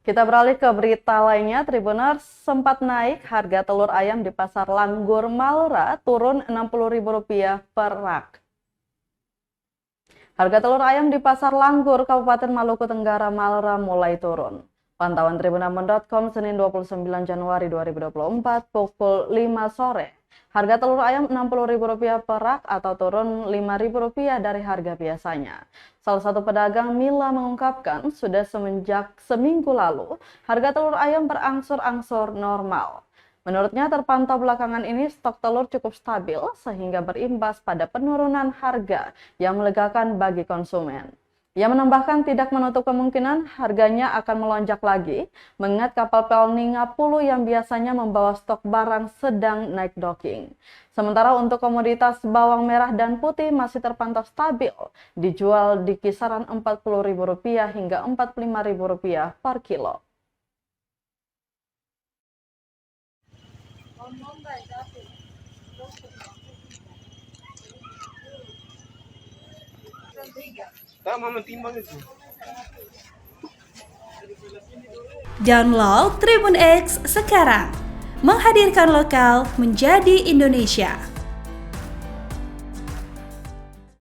Kita beralih ke berita lainnya, Tribuners, sempat naik harga telur ayam di Pasar Langgur Malra turun Rp60.000 per rak. Harga telur ayam di Pasar Langgur, Kabupaten Maluku Tenggara, Malra mulai turun. Pantauan tribunambon.com Senin 29 Januari 2024 pukul 5 sore. Harga telur ayam Rp60.000 per rak atau turun Rp5.000 dari harga biasanya. Salah satu pedagang Mila mengungkapkan sudah semenjak seminggu lalu harga telur ayam berangsur-angsur normal. Menurutnya terpantau belakangan ini stok telur cukup stabil sehingga berimbas pada penurunan harga yang melegakan bagi konsumen. Ia menambahkan tidak menutup kemungkinan harganya akan melonjak lagi, mengingat kapal Pelni Ngapulu yang biasanya membawa stok barang sedang naik docking. Sementara untuk komoditas bawang merah dan putih masih terpantau stabil, dijual di kisaran Rp40.000 hingga Rp45.000 per kilo. Download Tribun X sekarang, menghadirkan lokal menjadi Indonesia.